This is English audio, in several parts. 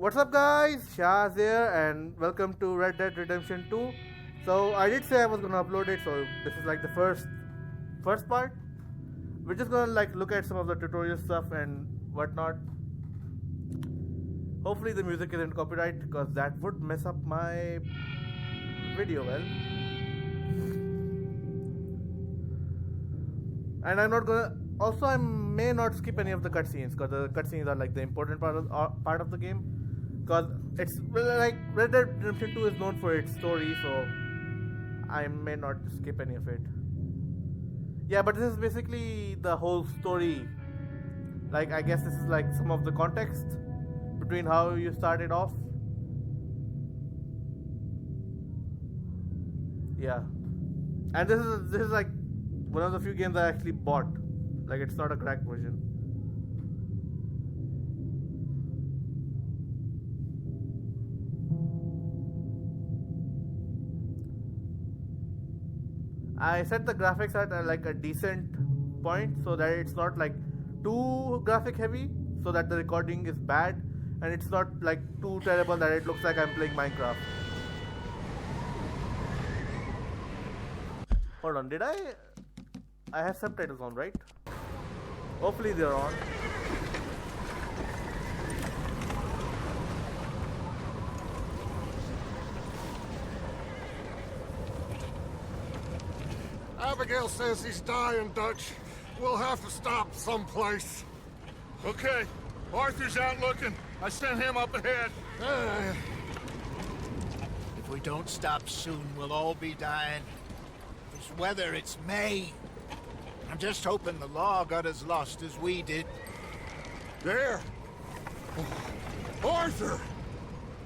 What's up guys, Shaz here and welcome to Red Dead Redemption 2. So I did say I was gonna upload it, so this is like the first part. We're just gonna like look at some of the tutorial stuff and whatnot. Hopefully the music isn't copyright because that would mess up my video well. And I'm not gonna. Also, I may not skip any of the cutscenes because the cutscenes are like the important part of the game. Because it's like Red Dead Redemption 2 is known for its story, so I may not skip any of it. Yeah, but this is basically the whole story. Like, I guess this is like some of the context between how you started off. Yeah, and this is like one of the few games I actually bought. Like, it's not a cracked version. I set the graphics at like a decent point so that it's not like too graphic heavy, so that the recording is bad, and it's not like too terrible that it looks like I'm playing Minecraft. Hold on, did I have subtitles on, right? Hopefully they're on. Abigail says he's dying, Dutch. We'll have to stop someplace. Okay, Arthur's out looking. I sent him up ahead. If we don't stop soon, we'll all be dying. This weather, it's May. I'm just hoping the law got as lost as we did. There! Arthur!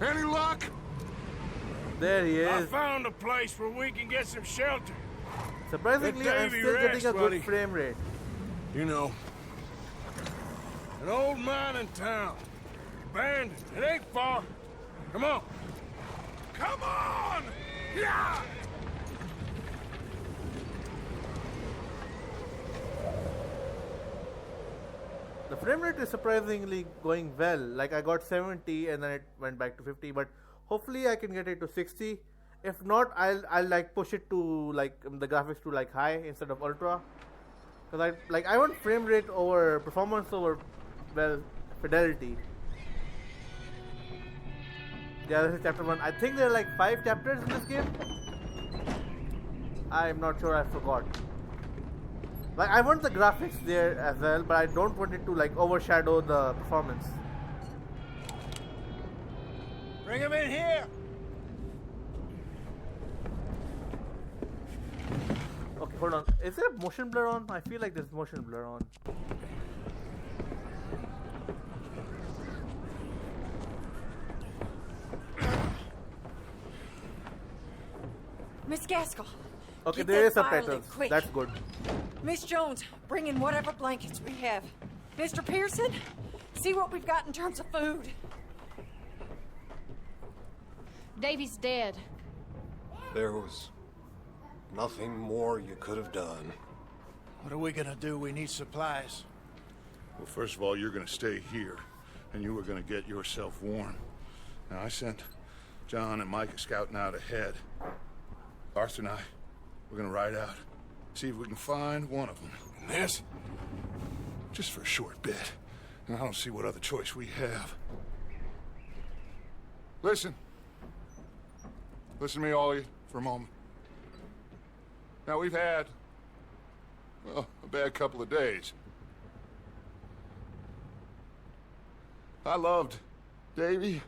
Any luck? There he I is. found a place where we can get some shelter. Surprisingly, Let I'm Davey still getting rest, a good buddy. frame rate. You know, an old mining town. Abandoned. It ain't far. Come on. Come on! Yeah! The frame rate is surprisingly going well. Like, I got 70 and then it went back to 50, but hopefully I can get it to 60. If not, I'll like push it to like the graphics to like high instead of ultra. Cause I want frame rate over performance over, well, fidelity. Yeah, this is chapter 1. I think there are like 5 chapters in this game. I'm not sure, I forgot. Like, I want the graphics there as well, but I don't want it to like overshadow the performance. Bring him in here! Okay, hold on. Is there motion blur on? I feel like there's motion blur on. Miss Gaskell. Okay, get there that is subtitles. filing, quick. That's good. Miss Jones, bring in whatever blankets we have. Mr. Pearson, see what we've got in terms of food. Davy's dead. There was nothing more you could have done. What are we gonna do? We need supplies. Well, first of all, you're gonna stay here, and you were gonna get yourself warm. Now, I sent John and Micah scouting out ahead. Arthur and I, we're gonna ride out, see if we can find one of them. And this, just for a short bit. And I don't see what other choice we have. Listen. Listen to me, all of you, for a moment. Now, we've had, well, a bad couple of days. I loved Davy,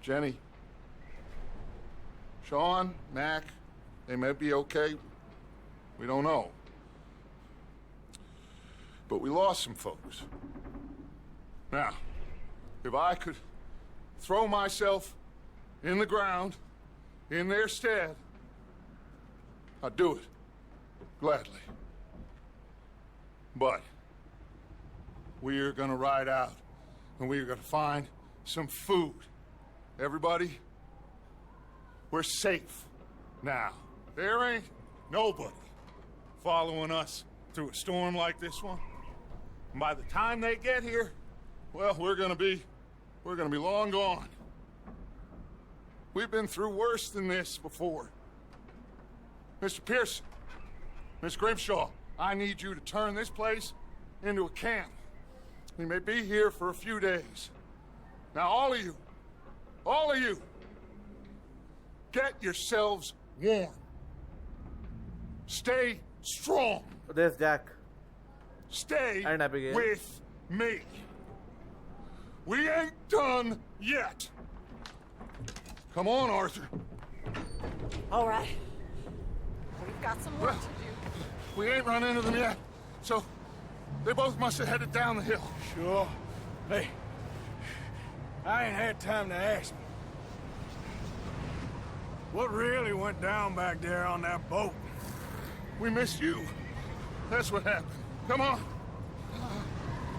Jenny, Sean, Mac. They may be okay. We don't know. But we lost some folks. Now, if I could throw myself in the ground in their stead, I'd do it gladly. But we are gonna ride out and we are gonna find some food. Everybody, we're safe now. There ain't nobody following us through a storm like this one. And by the time they get here, well, we're gonna be we're gonna be long gone. We've been through worse than this before. Mr. Pearson, Miss Grimshaw, I need you to turn this place into a camp. We may be here for a few days. Now, all of you, get yourselves warm. Stay strong. There's Jack. Stay And Abigail. with me. We ain't done yet. Come on, Arthur. All right. We've got some work to do. We ain't run into them yet, so they both must have headed down the hill. Sure. Hey, I ain't had time to ask. What really went down back there on that boat? We missed you. That's what happened. Come on.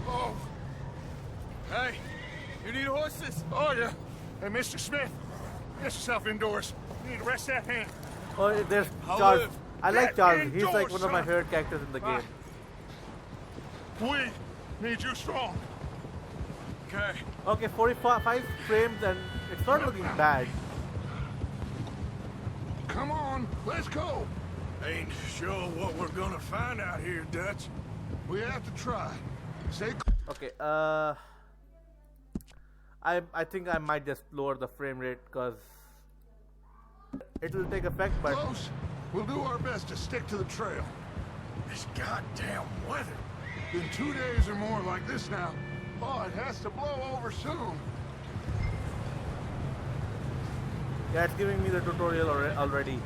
Oh. Hey, you need horses? Oh, yeah. Hey, Mr. Smith, get yourself indoors. You need to rest that hand. Oh, there's I'll Charles. live. I like Get Charles. He's indoors, like one of my son. favorite characters in the game. We need you strong. Okay. Okay, 45 frames and it's not looking bad. Come on, let's go. Ain't sure what we're gonna find out here, Dutch. We have to try. Stay Okay, I think I might just lower the frame rate because it will take effect, but close. We'll do our best to stick to the trail. This goddamn weather. Been 2 days or more like this now. Oh, it has to blow over soon. yeah, it's giving me the tutorial already.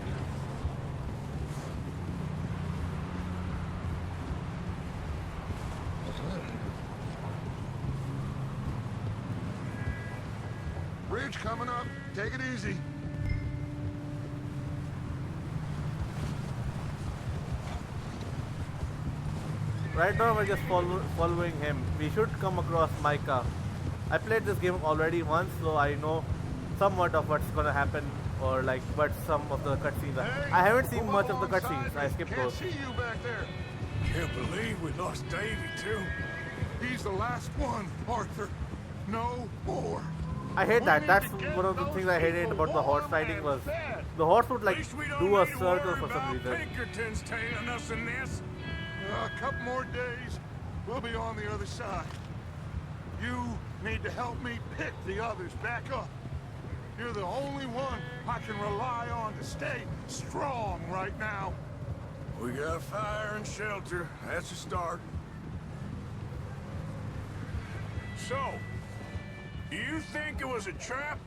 Bridge coming up. Take it easy. Right now we're just following him. We should come across Micah. I played this game already once, so I know somewhat of what's gonna happen, or like what some of the cutscenes are. Hey, I haven't seen pull much of the alongside cutscenes. me. I skipped Can't those. see you back there. Can't believe we lost Davy, too. He's the last one, Arthur. No more. I hate We that. need That's to get one of the those things I hated people about the horse warm riding and was fed. the horse would like At least we don't do a need to circle worry for some about reason. Pinkerton's tailing us in this. A couple more days, we'll be on the other side. You need to help me pick the others back up. You're the only one I can rely on to stay strong right now. We got fire and shelter. That's a start. So, do you think it was a trap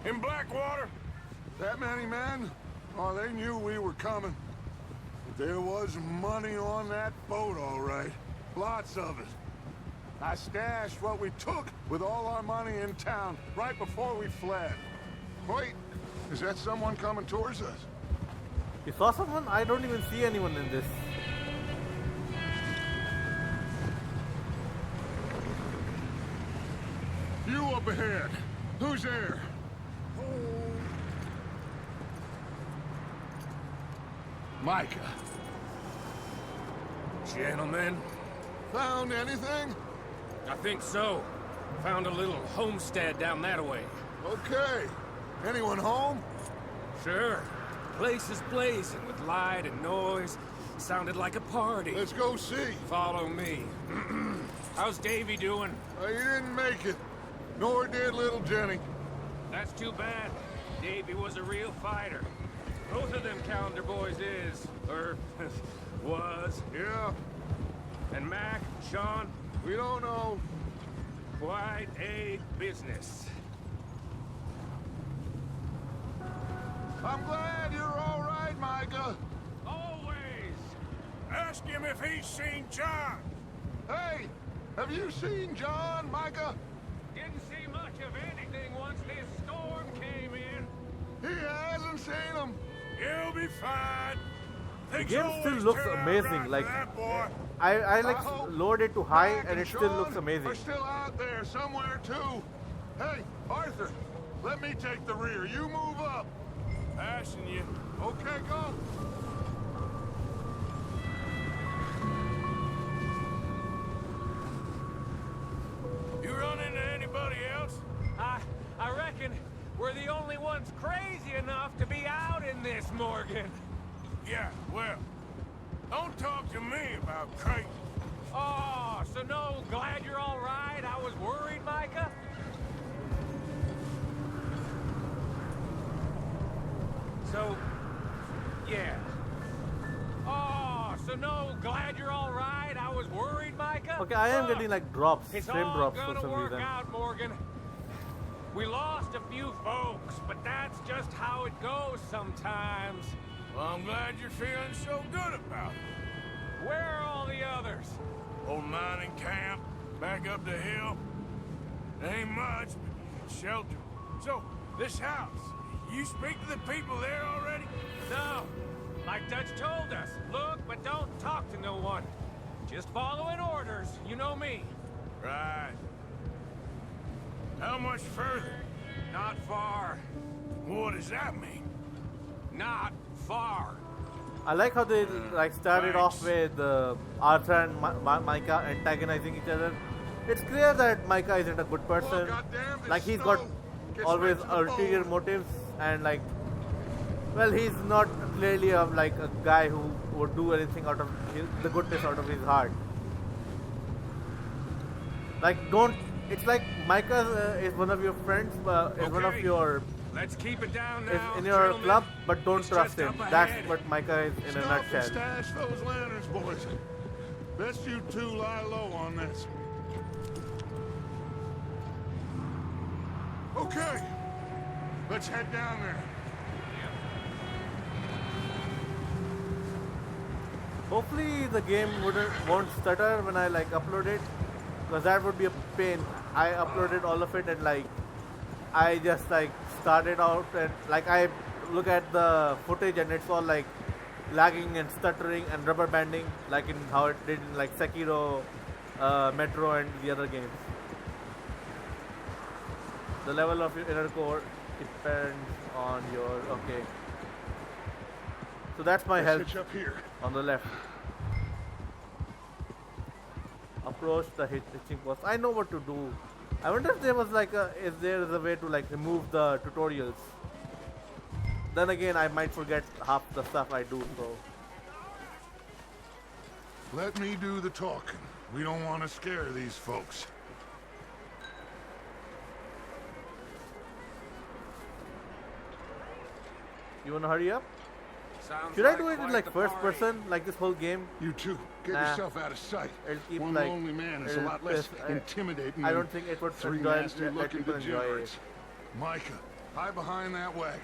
in Blackwater? That many men? Oh, they knew we were coming. But there was money on that boat, all right. Lots of it. I stashed what we took with all our money in town right before we fled. Wait, is that someone coming towards us? You saw someone? I don't even see anyone in this. You up ahead. Who's there? Micah. Gentlemen, Found anything? I think so. Found a little homestead down that way. Okay. Anyone home? Sure. Place is blazing with light and noise. Sounded like a party. Let's go see. Follow me. How's Davy doing? He didn't make it. Nor did little Jenny. That's too bad. Davy was a real fighter. Both of them calendar boys is, or was. Yeah, And Mac, Sean, we don't know. quite a business. I'm glad you're all right, Micah. Always. Ask him if he's seen John. Hey, have you seen John, Micah? Didn't see much of anything once this storm came in. He hasn't seen him. He'll be fine. Things game always still looks turn out amazing, right for like- that boy. I like hope lowered it to high Mac and it still Sean looks amazing. are still out there somewhere, too. Hey, Arthur, let me take the rear. You move up. Passing you. Okay, go. You run into anybody else? the only ones crazy enough to be out in this, Morgan. Yeah, well, don't talk to me about crazy. Oh, so no, glad you're all right. I was worried, Micah. So, yeah. Oh, so no, glad you're all right. I was worried, Micah. Okay, I am Look, getting like drops, it's frame all drops for gonna some work reason. out, Morgan. We lost a few folks, but that's just how it goes sometimes. Well, I'm glad you're feeling so good about it. Where are all the others? Old mining camp, back up the hill. Ain't much, but shelter. So, this house, you speak to the people there already? No. Like Dutch told us, look, but don't talk to no one. Just following orders, you know me. Right. How much further? Not far. What does that mean? Not far. I like how they like started off thanks. with Arthur and Micah antagonizing each other. It's clear that Micah isn't a good person. goddamn, this Like he's got snow gets always right to the ulterior bone. motives, and like, well, he's not clearly like a guy who would do anything out of the goodness out of his heart. Like, don't. It's like Micah is one of your friends, is one of Okay. your Let's keep it down is now. in your gentlemen. club, but don't It's trust just him. up That's ahead. what Micah is in a Stop and nutshell. stash those lanterns, boys. Best you two lie low on this. Okay, let's head down there. Hopefully the game won't stutter when I like upload it, because that would be a pain. I uploaded all of it and like I just like started out and like I look at the footage and it's all like lagging and stuttering and rubber banding like in how it did in like Sekiro, Metro and the other games. The level of your inner core depends on your okay. So that's my Let's health hitch up here. on the left. Approach the hitching post. I know what to do. I wonder if there was like if there is a way to like remove the tutorials. Then again, I might forget half the stuff I do. So Let me do the talking. We don't want to scare these folks. you wanna hurry up? Sounds Should I do it in quite like the first party. person, like this whole game? You two, get Nah. yourself out of sight. It'll keep, One like, lonely man is a it'll lot less piss- intimidating I than don't think it would three enjoy- nasty-looking people enjoy it. degenerates. Micah, hide behind that wagon.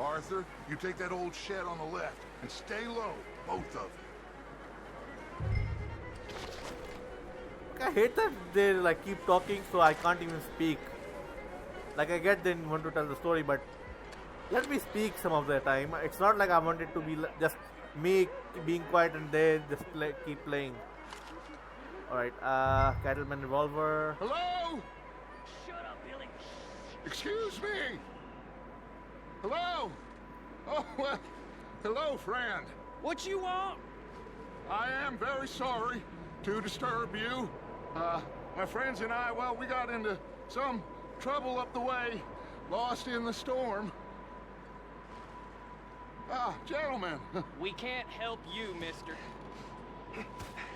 Arthur, you take that old shed on the left and stay low, both of you. I hate that they like keep talking, so I can't even speak. Like I get they want to tell the story, but let me speak some of the time. It's not like I want it to be just me being quiet and they just keep playing. All right, Cattleman revolver. Hello? Shut up, Billy. Excuse me. Hello? Oh, well, hello, friend. What you want? I am very sorry to disturb you. My friends and I, well, we got into some trouble up the way, lost in the storm. Gentlemen, We can't help you, mister.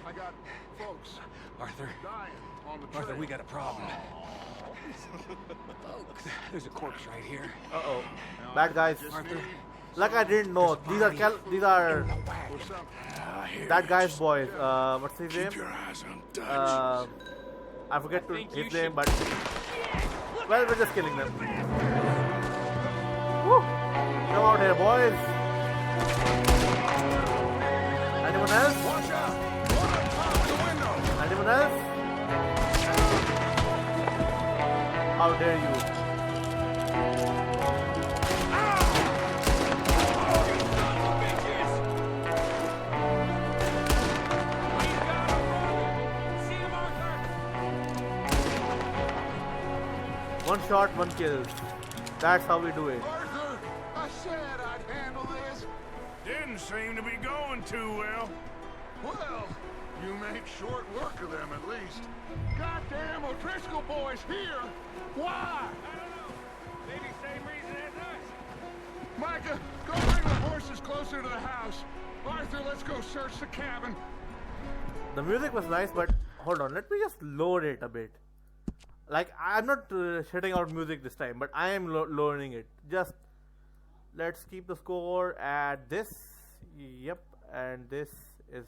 I got folks Arthur. dying on the trail. Arthur, we got a problem. Folks, there's a corpse right here. Uh-oh. Bad guys. Just need Like I didn't know. These are or something. that guy's boys. What's his name? Keep your eyes on Dutch. I forget to think you his name, should- but well, we're just killing them. Woo! Come out here, boys. Anyone else? Watch out! One up top of the window! Anyone else? How dare you? One shot, one kill. That's how we do it. Arthur, I said I'd handle this. Didn't seem to be going too well. Well, you made short work of them at least. Goddamn O'Driscoll boys here! Why? I don't know. Maybe same reason closer to the house. Arthur, let's go search the cabin. The music was nice, but hold on, let me just lower it a bit. Like, I'm not shutting out music this time, but I am lowering it. Just let's keep the score at this. Yep, and this is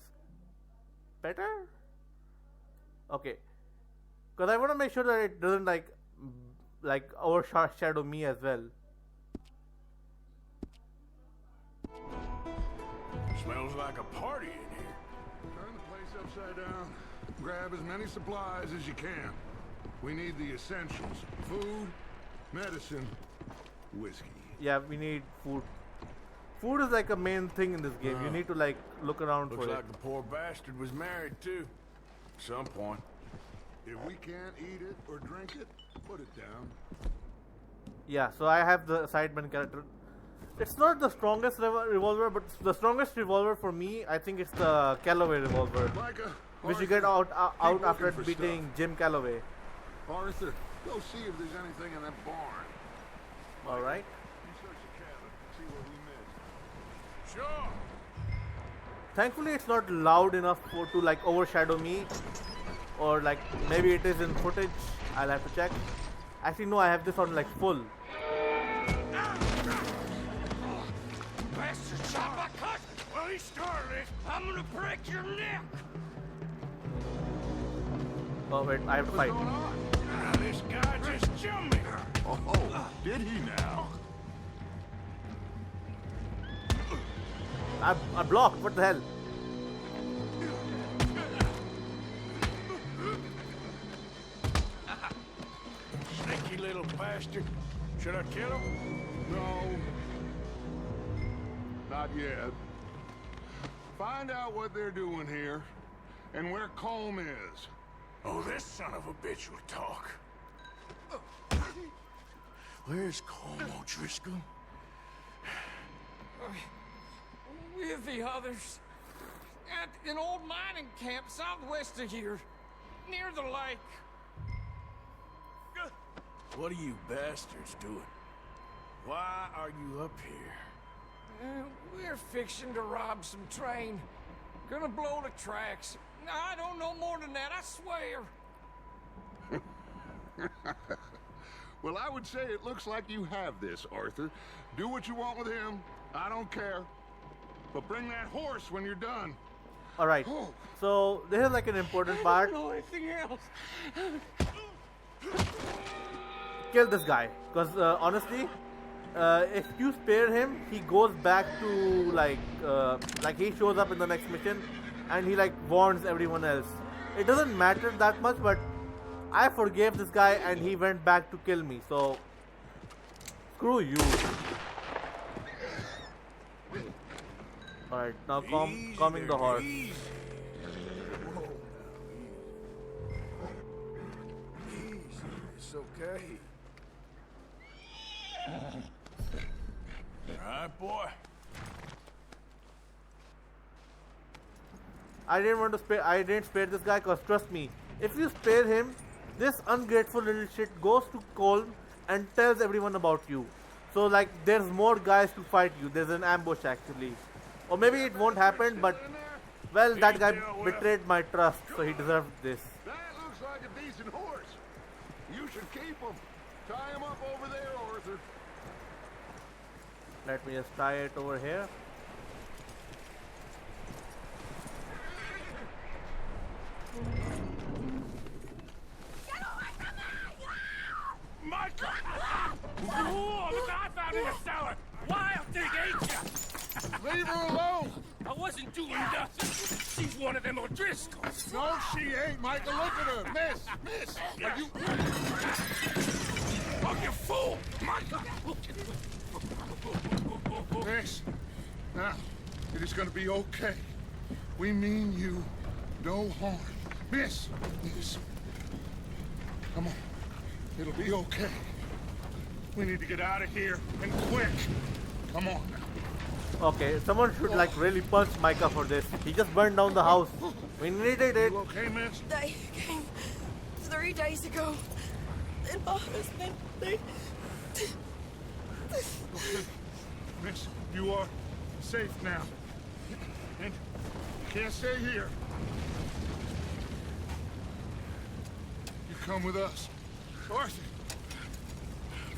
better. Okay, because I want to make sure that it doesn't like overshadow me as well. Smells like a party in here. Turn the place upside down. Grab as many supplies as you can. We need the essentials. Food, medicine, whiskey. Yeah, we need food. Food is like a main thing in this game. You need to like look around Looks for like it. the poor bastard was married too. Some point. If we can't eat it or drink it, put it down. Yeah, so I have the sideman character. It's not the strongest revolver, but the strongest revolver for me, I think it's the Callaway revolver, Micah, which you Arthur, get out keep after looking for beating stuff. Jim Callaway. Arthur, go see if there's anything in that barn. All right. You search the cabin, see what we missed. Sure. Thankfully, it's not loud enough to like overshadow me, or like maybe it is in footage. I'll have to check. Actually, no, I have this on like full. Bastard shot my cousin! Well, he started it. I'm gonna break your neck! Oh wait, I have to fight. Ah, this guy just jumped me. Oh, did he now? I blocked. What the hell? Sneaky little bastard. Should I kill him? No. Not yet. Find out what they're doing here and where Colm is. Oh, this son of a bitch will talk. Where's Colm O'Driscoll? With the others. At an old mining camp southwest of here. Near the lake. What are you bastards doing? Why are you up here? We're fixing to rob some train. Gonna blow the tracks. I don't know more than that, I swear. Well, I would say it looks like you have this, Arthur. Do what you want with him. I don't care. But bring that horse when you're done. All right. So this is like an important part. I don't know anything else. Kill this guy, because honestly, if you spare him, he goes back to like he shows up in the next mission, and he like warns everyone else. It doesn't matter that much, but I forgave this guy, and he went back to kill me. So screw you. All right, now calming the horse. Easy. It's okay. All right, boy. I didn't spare this guy, cause trust me, if you spare him, this ungrateful little shit goes to Colm and tells everyone about you. So like, there's more guys to fight you. There's an ambush actually, or maybe it won't happen. But well, that guy betrayed my trust, so he deserved this. That looks like a decent horse. You should keep him. Tie him up over there, Arthur. Let me just tie it over here. Michael! Oh, look what I found in the cellar! Wild thing, ain't ya? Leave her alone! I wasn't doing nothing. She's one of them O'Driscolls. No, she ain't, Michael. Look at her. Miss! Are you... Oh, you fool! Michael! Miss, now, it is going to be okay. We mean you no harm. Miss! Come on. It'll be okay. We need to get out of here, and quick. Come on now. Okay, someone should like really punch Micah for this. He just burned down the house. We needed it. You okay, miss? They came 3 days ago. And my husband, they... Miss, you are... safe now. And you can't stay here. You come with us. Arthur.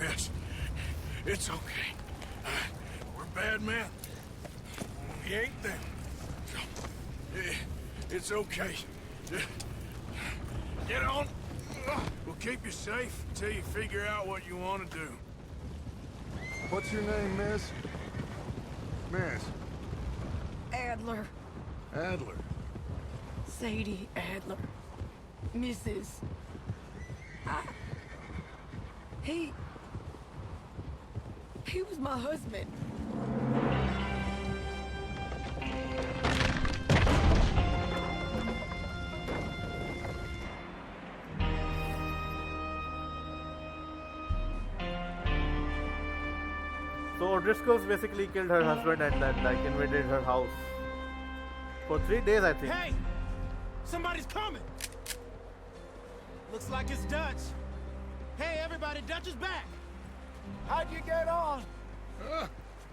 Miss, it's okay. We're bad men. We ain't them. It's okay. Get on. We'll keep you safe until you figure out what you want to do. What's your name, miss? Miss. Adler. Adler. Sadie Adler. Mrs. He was my husband. So Driscoll's basically killed her husband and then like invaded her house. For 3 days, I think. Hey! Somebody's coming! Looks like it's Dutch. Hey, everybody, Dutch is back! How'd you get on?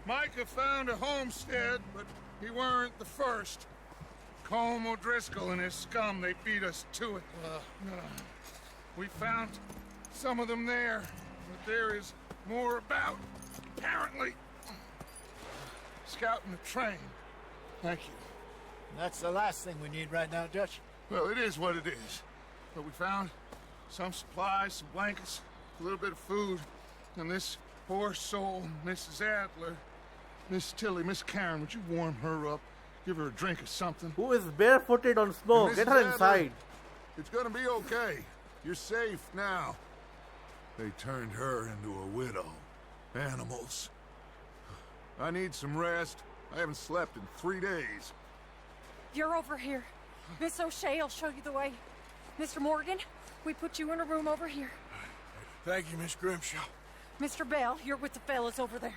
Micah found a homestead, but he weren't the first. Colm O'Driscoll and his scum, they beat us to it. We found some of them there, but there is more about, apparently. Scouting the train. Thank you. That's the last thing we need right now, Dutch. Well, it is what it is. But we found some supplies, some blankets, a little bit of food, and this poor soul, Mrs. Adler, Miss Tilly, Miss Karen, would you warm her up? Give her a drink or something? Who is barefooted on snow? And Get Mrs. her Adler, inside. It's gonna be okay. You're safe now. They turned her into a widow. Animals. I need some rest. I haven't slept in 3 days. You're over here. Miss O'Shea will show you the way. Mr. Morgan, we put you in a room over here. Thank you, Miss Grimshaw. Mr. Bell, you're with the fellas over there.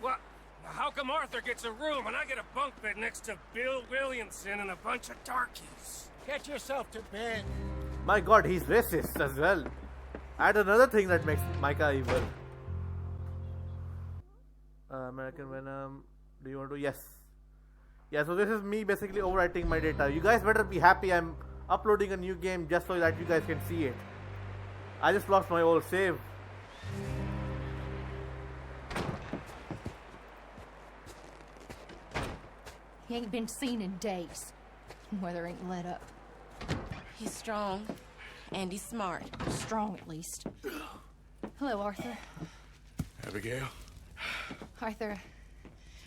What? How come Arthur gets a room and I get a bunk bed next to Bill Williamson and a bunch of darkies? Get yourself to bed. My god, he's racist as well. Add another thing that makes Micah evil. American Venom. Do you want to? Yes. Yeah, so this is me basically overwriting my data. You guys better be happy I'm uploading a new game just so that you guys can see it. I just lost my old save. He ain't been seen in days. Weather ain't let up. He's strong, and he's smart. Strong, at least. Hello, Arthur. Abigail? Arthur,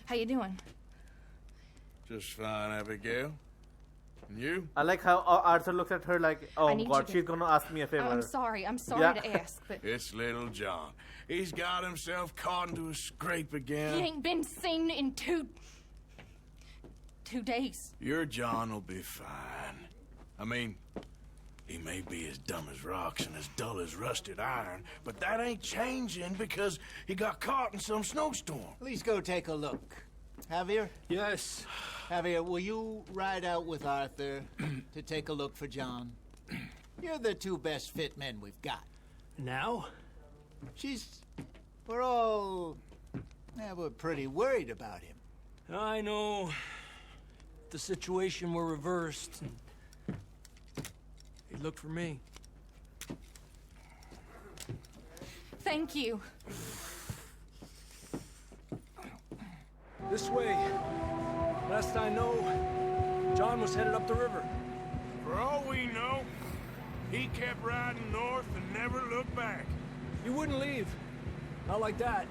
how you doing? Just fine, Abigail. And you? I like how Arthur looks at her like, oh need god, you to- she's gonna ask me a favor. I'm sorry Yeah. to ask, but It's little John. He's got himself caught into a scrape he again. ain't been seen in two days. Your John will be fine. I mean, he may be as dumb as rocks and as dull as rusted iron, but that ain't changing because he got caught in some snowstorm. Please go take a look. Javier? Yes. Javier, will you ride out with Arthur to take a look for John? You're the two best fit men we've got. Now? We're pretty worried about him. I know. The situation were reversed. He looked for me. Thank you. This way. Last I know, John was headed up the river. For all we know, he kept riding north and never looked back. He wouldn't leave. Not like that.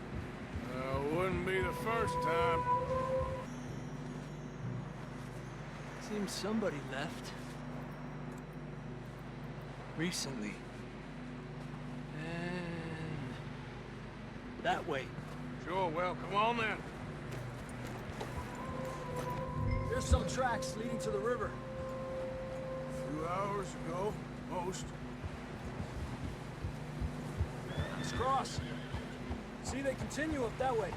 Wouldn't be the first time. Seems somebody left. Recently. And that way. Sure, well, come on then. There's some tracks leading to the river. 2 hours ago, most. Let's cross. See, they continue up that way.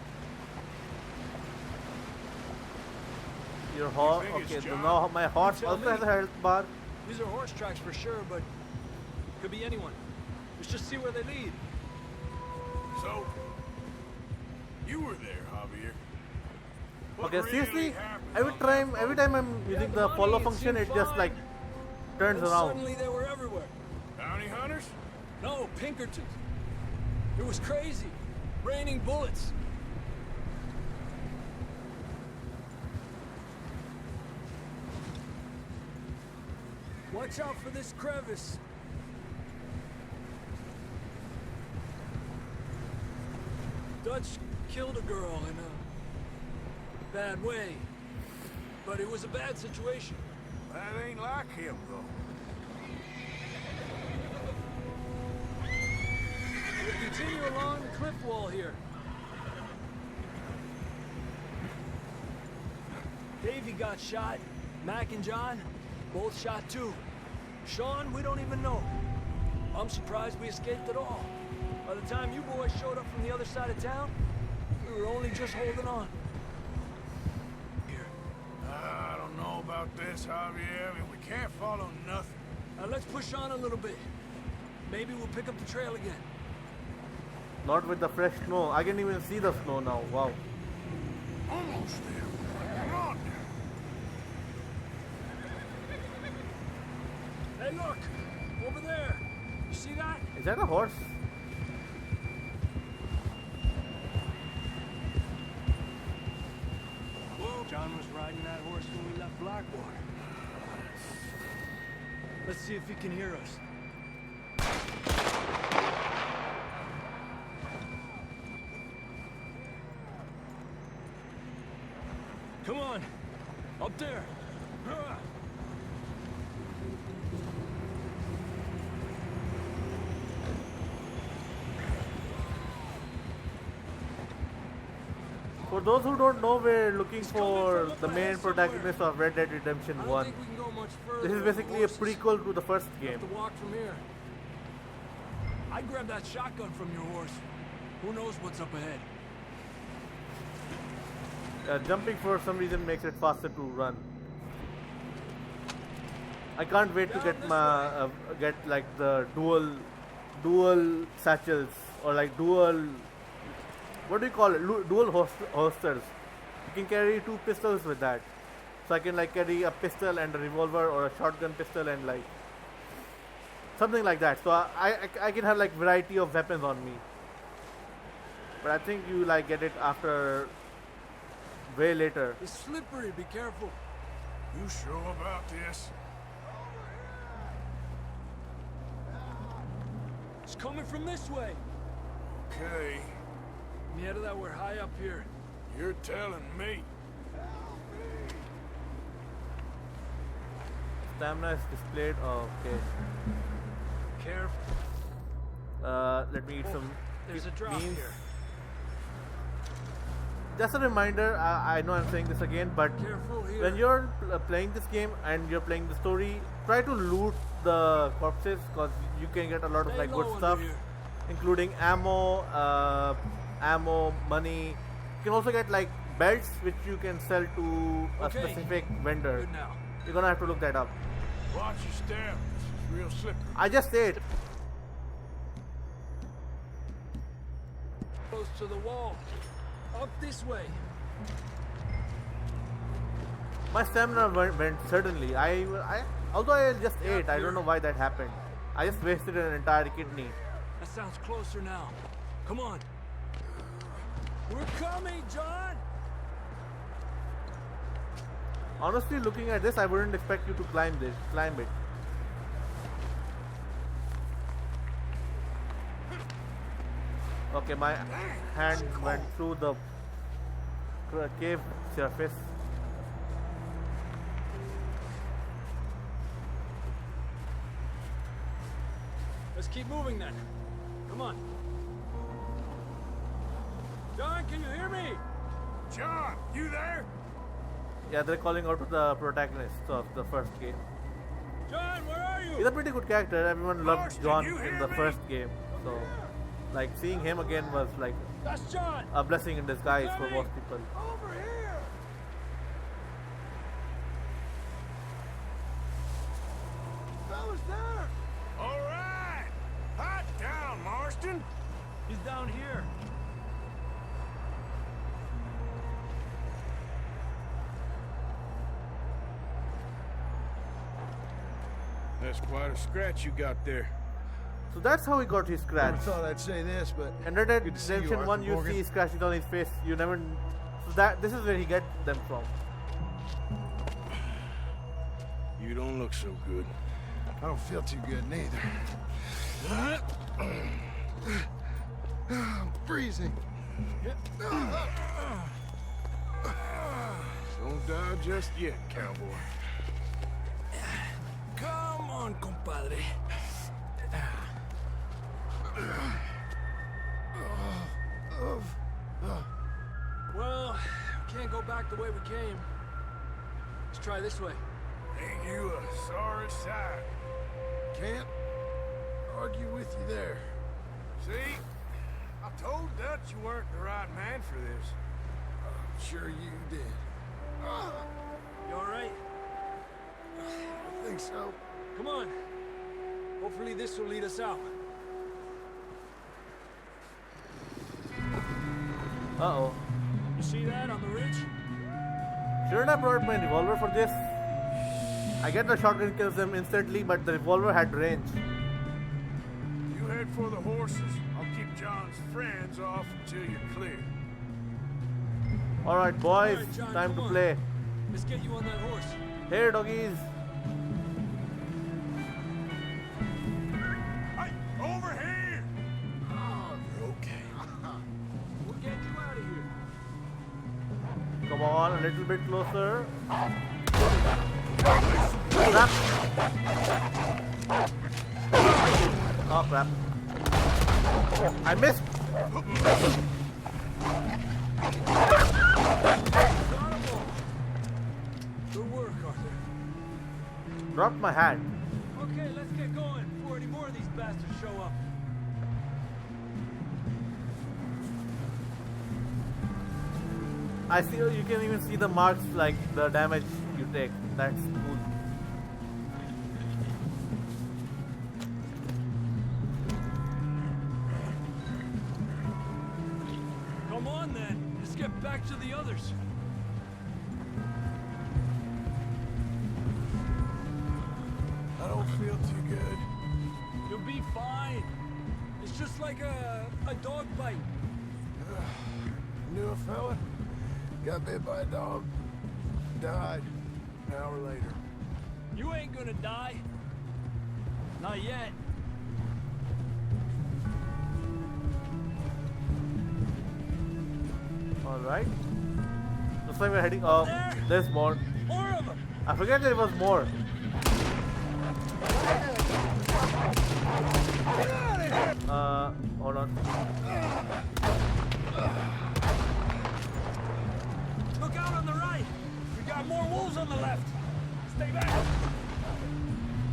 Your horse. think it's Okay, so John? now my horse tell also me. has a health bar. These are horse tracks for sure, but could be anyone. Let's just see where they lead. So, you were there, Javier. Okay, seriously, every time I'm using the follow function, it just like turns And around. suddenly they were everywhere. Bounty hunters? No, Pinkertons. It was crazy. Raining bullets. Watch out for this crevice. Dutch killed a girl in a bad way. But it was a bad situation. That ain't like him, though. We'll continue along the cliff wall here. Davey got shot. Mac and John, both shot too. Sean, we don't even know. I'm surprised we escaped at all. By the time you boys showed up from the other side of town, we were only just holding on. Here. I don't know about this, Javier. I mean, we can't follow nothing. Now let's push on a little bit. Maybe we'll pick up the trail again. Not with the fresh snow. I can even see the snow now. Wow. Almost there. Come on. Hey, look! Over there! You see that? Is that a horse? Whoa! John was riding that horse when we left Blackwater. Let's see if he can hear us. Come on! Up there! Hurrah! For those who don't know, we're looking for the main protagonist of Red Dead Redemption 1. This is basically a prequel to the first game. To walk from here. I grabbed that shotgun from your horse. Who knows what's up ahead? Jumping for some reason makes it faster to run. I can't wait to get my get like the dual satchels or like dual, what do you call it? Dual holsters. You can carry 2 pistols with that. So I can like carry a pistol and a revolver or a shotgun pistol and like something like that. So I can have like variety of weapons on me. But I think you like get it after way later. It's slippery, be careful. You sure about this? It's coming from this way. Okay. Mierda, that we're high up here. You're telling me. Stamina is displayed. Oh, okay. Careful. Let me eat some There's a drop beans. here. Just a reminder, I know I'm saying this again, but Careful here. when you're playing this game and you're playing the story, try to loot the corpses because you can get a lot of Stay like good low stuff, under here. including ammo, money. You can also get like belts which you can sell to a Okay. specific vendor. Good now. You're gonna have to look that up. Watch your step. This is real slippery. I just said. Close to the wall. Up this way. My stamina went suddenly. Although I just ate, I don't know why that happened. I just wasted an entire kidney. That sounds closer now. Come on. We're coming, John! Honestly, looking at this, I wouldn't expect you to climb it. Okay, my hand went through the cave surface. Let's keep moving then. Come on. John, can you hear me? John, you there? Yeah, they're calling out to the protagonist of the first game. John, where are you? He's a pretty good character. Everyone loved Marston, John you in hear the me? first game. So, like, seeing him again was like That's John! a blessing in disguise for Ready? most people. Over here! Fella's there! All right. Hot down, Marston. He's down here. That's quite a scratch you got there. So that's how he got his scratch. Never thought I'd say this, but And Red Dead good to see you, Redemption 1, Arthur you Morgan. see scratches on his face. You never. So this is where he get them from. You don't look so good. I don't feel too good neither. I'm freezing. Don't die just yet, cowboy. Come on, compadre. Well, can't go back the way we came. Let's try this way. Ain't you a sorry sight? Can't argue with you there. See? I told Dutch you weren't the right man for this. I'm sure you did. You all right? I think so. Come on. Hopefully this will lead us out. Uh-oh. You see that on the ridge? Shouldn't I brought my revolver for this? I get the shotgun kills them instantly, but the revolver had range. You head for the horses. I'll keep John's friends off until you're clear. Alright, boys, All right, John, time to come on. play. Let's get you on that horse. Here, doggies. Hey, over here! Okay. We'll get you out of here. Come on, a little bit closer. Crap. Oh, crap. I missed. Good work, Arthur. Dropped my hat. Okay, let's get going before any more of these bastards show up. I see you can even see the marks, like the damage you take. That's cool. Come on, then. Let's get back to the others. I don't feel too good. You'll be fine. It's just like a dog bite. Knew a fella, got bit by a dog, died an hour later. You ain't gonna die. Not yet. Alright. Looks like we're heading. Oh, there's more. More of them. I forget there was more. Hold on. Look out on the right. We got more wolves on the left. Stay back.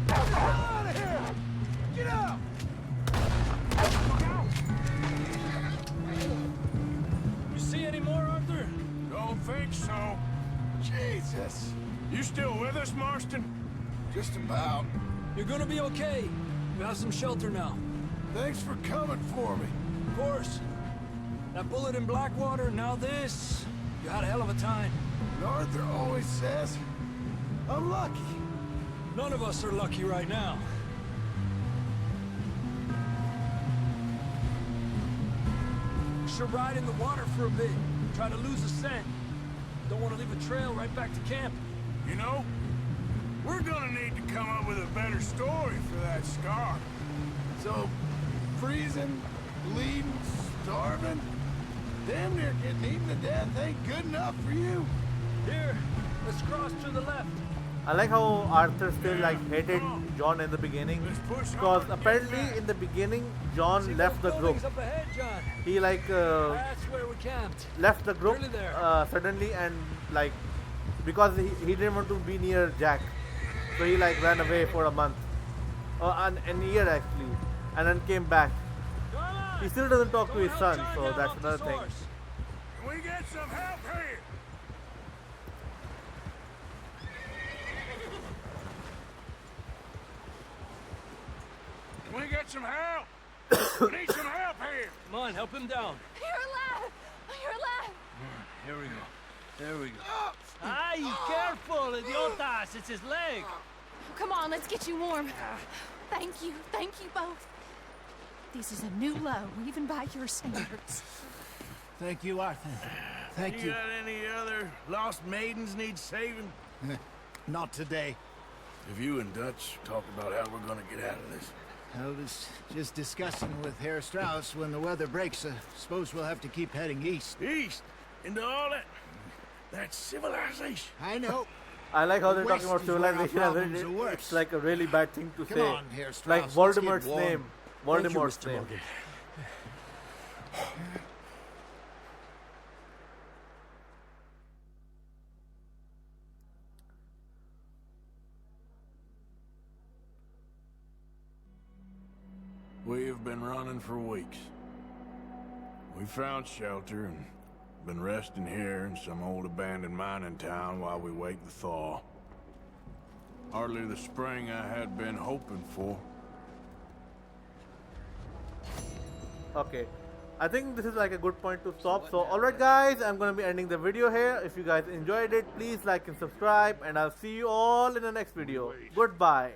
Get out of here! Get out! Look out! You see any more, Arthur? Don't think so. Jesus. You still with us, Marston? Just about. You're gonna be okay. You have some shelter now. Thanks for coming for me. Of course. That bullet in Blackwater, now this. You had a hell of a time. And Arthur always says, I'm lucky. None of us are lucky right now. Should ride in the water for a bit. Try to lose the scent. Don't want to leave a trail right back to camp. You know, we're gonna need to come up with a better story for that scar. So, freezing, bleeding, starving, damn near getting eaten to death ain't good enough for you. Here, let's cross to the left. I like how Arthur still like hated John in the beginning, because apparently in the beginning John left the group. Up ahead, John. He like That's where we camped. left the group Really there. suddenly, and like because he didn't want to be near Jack, so he like ran away for a month, an year actually, and then came back. He still doesn't talk to his son, so that's another thing. Can we get some help here? Can we get some help? We need some help here. Come on, help him down. You're alive! You're alive! Here we go. There we go. Ay, careful, idiotas! It's his leg. come on, let's get you warm. Thank you both. This is a new low, even by your standards. Thank you, Arthur. Thank you. Got any other lost maidens need saving? Not today. If you and Dutch talk about how we're gonna get out of this. I was just discussing with Herr Strauss when the weather breaks. Suppose we'll have to keep heading east. East? Into all that... That's civilization. I know. I like how they're talking West about is where our civilization as problems it- are worse. it's like a really bad thing to Come say. on, Herr Strauss, Like let's Voldemort's get warm. name. Thank you, Voldemort's Mr. name. Morgan. We've been running for weeks. We found shelter and been resting here in some old abandoned mining town while we wait the thaw. Hardly the spring I had been hoping for. Okay, I think this is like a good point to stop. So alright guys, I'm gonna be ending the video here. If you guys enjoyed it, please like and subscribe, and I'll see you all in the next video. Goodbye.